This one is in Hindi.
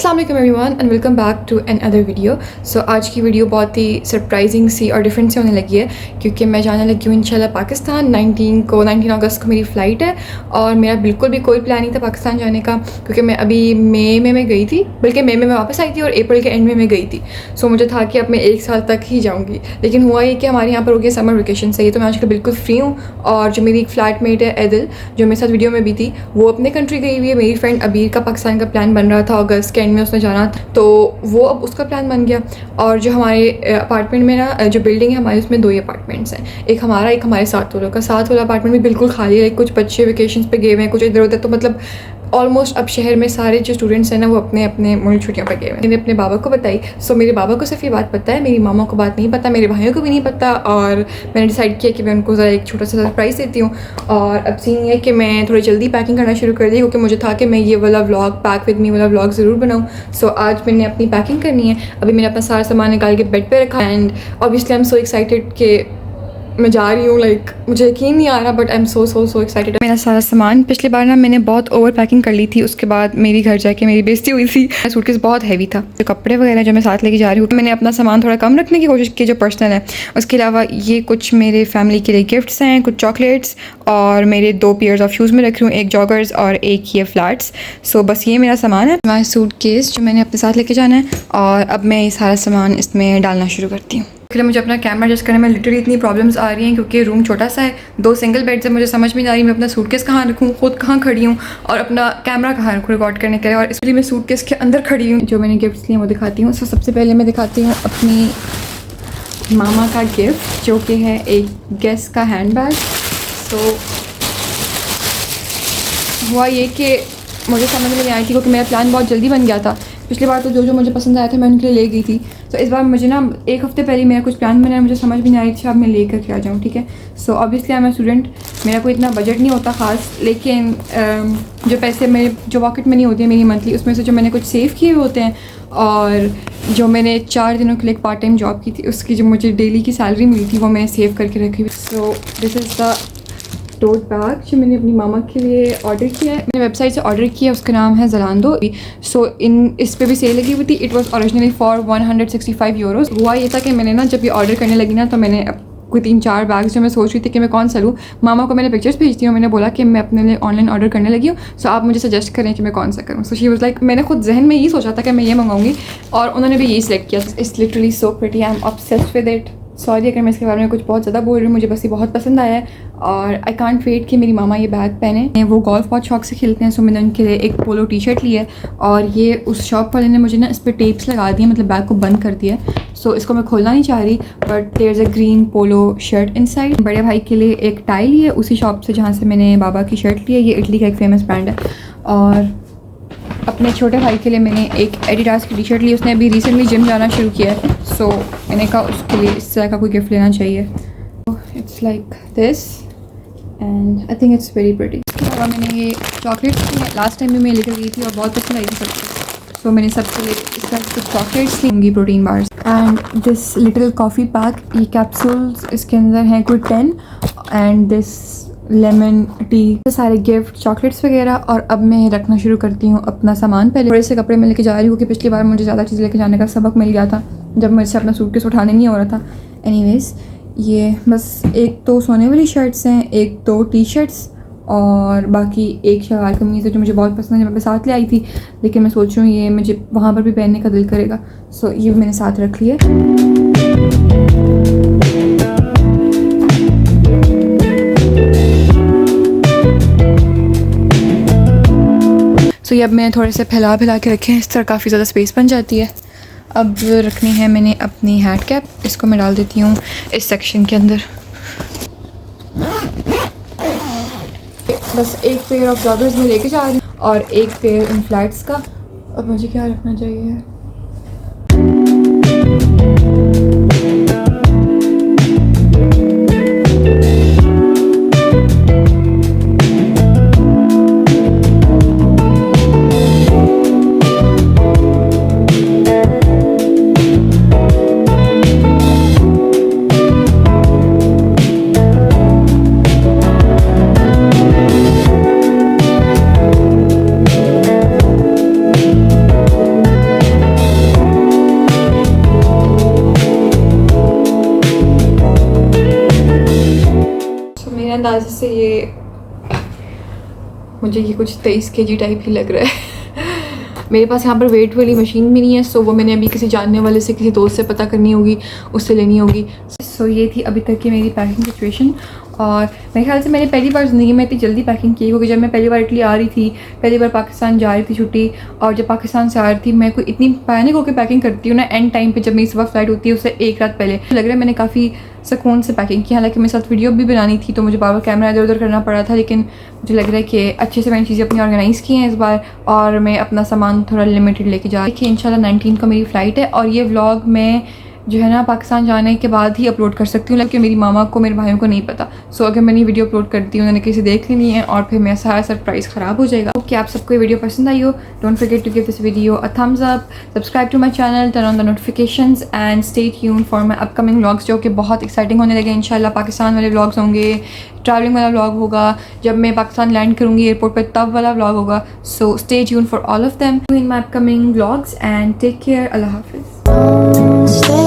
अस्सलाम वालेकुम everyone and welcome back to another video. So आज की वीडियो बहुत ही सरप्राइजिंग सी और डिफरेंट सी होने लगी है क्योंकि मैं जाने लगी हूँ इंशाल्लाह पाकिस्तान। 19 अगस्त को मेरी फ़्लाइट है और मेरा बिल्कुल भी कोई प्लान नहीं था पाकिस्तान जाने का क्योंकि मैं अभी मई में गई थी, बल्कि मई में मैं वापस आई थी और अप्रैल के एंड में मैं गई थी। सो मुझे था कि अब मैं 1 साल तक ही जाऊँगी, लेकिन हुआ ये कि हमारे यहाँ पर हो गया समर वेकेशन से ही, तो मैं आजकल बिल्कुल फ्री हूँ। और जो मेरी एक फ्लैटमेट है एदिल, जो मेरे साथ वीडियो में भी थी, वो अपने कंट्री गई हुई है। मेरी फ्रेंड अबीर का पाकिस्तान का प्लान बन रहा था, अगस्त के एंड में उसने जाना था, तो वो अब उसका प्लान बन गया। और जो हमारे अपार्टमेंट में ना, जो बिल्डिंग है हमारी, उसमें 2 ही अपार्टमेंट्स हैं, एक हमारा एक हमारे साथ वालों का। साथ वाला अपार्टमेंट भी बिल्कुल खाली है, कुछ बच्चे वेकेशन पे गए हुए हैं, कुछ इधर उधर। तो मतलब ऑलमोस्ट अब शहर में सारे जो स्टूडेंट्स हैं ना, वो अपने अपने मुल्क छुट्टियों पर गए हुए हैं। मैंने अपने बाबा को बताई, सो मेरे बाबा को सिर्फ ये बात पता है, मेरी मामा को बात नहीं पता, मेरे भाइयों को भी नहीं पता। और मैंने डिसाइड किया कि मैं उनको ज़रा एक छोटा सा सरप्राइज़ देती हूँ। और अब सीन ये है कि मैं थोड़ी जल्दी पैकिंग करना शुरू कर दी क्योंकि मुझे था कि मैं ये वाला व्लॉग, पैक विद मी वाला व्लॉग ज़रूर बनाऊँ। सो आज मैंने अपनी पैकिंग करनी है। अभी मैंने अपना सारा सामान निकाल के बेड पर रखा and obviously I am so excited कि मैं जा रही हूँ। लाइक मुझे यकीन नहीं आ रहा, but I am so excited. मेरा सारा सामान पिछली बार ना मैंने बहुत ओवर पैकिंग कर ली थी, उसके बाद मेरी घर जाके मेरी बेइज्जती हुई थी। सूटकेस बहुत हैवी था, जो कपड़े वगैरह जो मैं साथ लेके जा रही हूँ, मैंने अपना सामान थोड़ा कम रखने की कोशिश की जो पर्सनल है। उसके अलावा ये कुछ मेरे फैमिली के लिए गिफ्ट्स हैं, कुछ चॉकलेट्स, और मेरे 2 पेयर्स ऑफ शूज़ में रख रही हूँ, एक जॉगर्स और एक ये फ्लैट्स। सो बस ये मेरा सामान है, मेरा सूटकेस जो मैंने अपने साथ लेके जाना है। और अब मैं ये सारा सामान इसमें डालना शुरू करती हूँ। इसके लिए मुझे अपना कैमरा एडजस्ट करने में लिटरली इतनी प्रॉब्लम्स आ रही हैं क्योंकि रूम छोटा सा है, 2 सिंगल बेड्स है। मुझे समझ में नहीं आ रही मैं अपना सूटकेस कहाँ रखूँ, खुद कहाँ खड़ी हूँ और अपना कैमरा कहाँ रखूँ रिकॉर्ड करने के लिए। और इसलिए मैं सूटकेस के अंदर खड़ी हूँ। जो मैंने गिफ्ट्स लिए वो दिखाती हूँ। सबसे पहले मैं दिखाती हूँ अपनी मामा का गिफ्ट, जो कि है एक गेस का हैंड बैग। तो हुआ ये कि मुझे समझ में नहीं आई थी क्योंकि मेरा प्लान बहुत जल्दी बन गया था। पिछली बार तो जो मुझे पसंद आया था मैं उनके लिए ले गई थी, तो इस बार मुझे ना 1 हफ़्ते पहले मेरा कुछ प्लान बना है, मुझे समझ भी नहीं आ रही थी अब मैं लेकर क्या जाऊँ। ठीक है, so obviously I am student, मेरा कोई इतना बजट नहीं होता ख़ास, लेकिन जो पैसे मेरे जो पॉकेट मनी होती है मेरी मंथली, उसमें से जो मैंने कुछ सेव किए हुए होते हैं, और जो मैंने 4 दिनों के लिए एक पार्ट टाइम जॉब की थी, उसकी जो मुझे डेली की सैलरी मिली थी वो मैं सेव करके रखी हुई। So this is the tote bag जो मैंने अपनी मामा के लिए ऑर्डर किया है। मैंने वेबसाइट से ऑर्डर किया, उसका नाम है ज़लांडो। सो इस पे भी सेल लगी हुई थी। It was originally for 165 euros. हुआ ये था कि मैंने ना जब ये ऑर्डर करने लगी ना, तो मैंने कोई 3-4 बैग्स जो मैं सोच रही थी कि मैं कौन सा लूँ, मामा को मैंने पिक्चर्स भेजती हूँ, मैंने बोला कि मैं अपने लिए ऑनलाइन ऑर्डर करने लगी हूँ, सो आप मुझे सजेस्ट करें कि मैं कौन सा करूँ। सो शी वाज लाइक, मैंने खुद जहन में यही सोचा था कि मैं ये मंगाऊंगी और उन्होंने भी यही सिलेक्ट किया। It's literally so pretty, I am obsessed with it. Sorry अगर मैं इसके बारे में कुछ बहुत ज़्यादा बोल रही हूँ, मुझे बस ये बहुत पसंद आया है और आई कांट वेट कि मेरी मामा ये बैग पहने। वो गोल्फ बहुत शौक से खेलते हैं, सो मैंने उनके लिए एक पोलो टी शर्ट ली है। और ये उस शॉप वाले ने मुझे ना इस पर टेप्स लगा दिए, मतलब बैग को बंद कर दिया। सो इसको मैं खोलना नहीं चाह रही, but there is a green polo shirt inside. बड़े भाई के लिए एक टाई ली है उसी शॉप से जहाँ से मैंने बाबा की शर्ट ली है, ये इटली का एक फेमस ब्रांड है। और अपने छोटे भाई के लिए मैंने एक एडिडास की टी शर्ट ली, उसने अभी रिसेंटली जिम जाना शुरू किया है, सो मैंने कहा उसके लिए इस तरह का कोई गिफ्ट लेना चाहिए। It's like this and I think it's very pretty. और मैंने ये चॉकलेट्स लास्ट टाइम भी मैं लेकर गई थी और बहुत पसंद आई थी सबको, सो मैंने सबके लिए इस तरह कुछ चॉकलेट्स ली, protein bars and this little coffee pack. ये कैप्सूल्स इसके अंदर हैं कोई 10 एंड दिस लेमन टी, सारे गिफ्ट चॉकलेट्स वगैरह। और अब मैं रखना शुरू करती हूँ अपना सामान। पहले थोड़े से कपड़े मैं लेके जा रही हूँ कि पिछली बार मुझे ज़्यादा चीज़ लेके जाने का सबक मिल गया था जब मुझे से अपना सूटकेस उठाने नहीं हो रहा था। एनीवेज, ये बस एक तो सोने वाली शर्ट्स हैं, एक 2 टी शर्ट्स और बाकी एक शलवार कमीज़ है जो मुझे बहुत पसंद है, जब मैं साथ ले आई थी, लेकिन मैं सोच रही हूँ ये मुझे वहाँ पर भी पहनने का दिल करेगा। सो ये भी मैंने साथ रख लिया। सो ये अब मैंने थोड़े से फैला के रखे हैं, इस तरह काफ़ी ज़्यादा स्पेस बन जाती है। अब रखनी है मैंने अपनी हैट कैप, इसको मैं डाल देती हूँ इस सेक्शन के अंदर। बस एक पेयर ऑफ जॉगर्स में लेके जा रही हूँ और एक पेयर इन फ्लैट्स का। अब मुझे क्या रखना चाहिए? से ये मुझे ये कुछ 23 kg टाइप ही लग रहा है। मेरे पास यहाँ पर वेट वाली मशीन भी नहीं है, सो वो मैंने अभी किसी जानने वाले से, किसी दोस्त से पता करनी होगी, उससे लेनी होगी। सो ये थी अभी तक की मेरी पैकिंग सिचुएशन। और मेरे ख्याल से मैंने पहली बार ज़िंदगी में इतनी जल्दी पैकिंग की, क्योंकि जब मैं पहली बार इटली आ रही थी, पहली बार पाकिस्तान जा रही थी छुट्टी, और जब पाकिस्तान से आ रही थी मैं कोई इतनी पैनिक होकर पैकिंग करती हूँ ना एंड टाइम पे, जब मेरी सुबह फ्लाइट होती है उससे एक रात पहले। लग रहा है मैंने काफ़ी सुकून से पैकिंग की। हालांकि मेरे साथ वीडियो भी बनानी थी तो मुझे बार बार कैमरा इधर उधर करना पड़ा था, लेकिन मुझे लग रहा है कि अच्छे से मैंने चीज़ें अपनी ऑर्गेनाइज़ की हैं इस बार, और मैं अपना सामान थोड़ा लिमिटेड लेके जा रही थी। इंशाल्लाह 19 को मेरी फ़्लाइट है, और ये व्लॉग मैं जो है ना पाकिस्तान जाने के बाद ही अपलोड कर सकती हूँ, लेकिन मेरी मामा को, मेरे भाइयों को नहीं पता। सो अगर मैंने वीडियो अपलोड करती हूँ, उन्होंने किसी देख लेनी है और फिर मेरा सारा सरप्राइज़ ख़राब हो जाएगा। ओके, आप सबको ये वीडियो पसंद आई हो, don't forget to give this video a thumbs up, subscribe to my channel, turn on the notifications and stay tuned for my upcoming vlogs, जो कि बहुत एक्साइटिंग होने लगे इंशाल्लाह। पाकिस्तान वाले व्लॉग्स होंगे, ट्रैवलिंग वाला व्लॉग होगा, जब मैं पाकिस्तान लैंड करूँगी एयरपोर्ट पर तब वाला व्लॉग होगा। So stay tuned for all of them in my upcoming vlogs and take care. अल्लाह हाफिज़।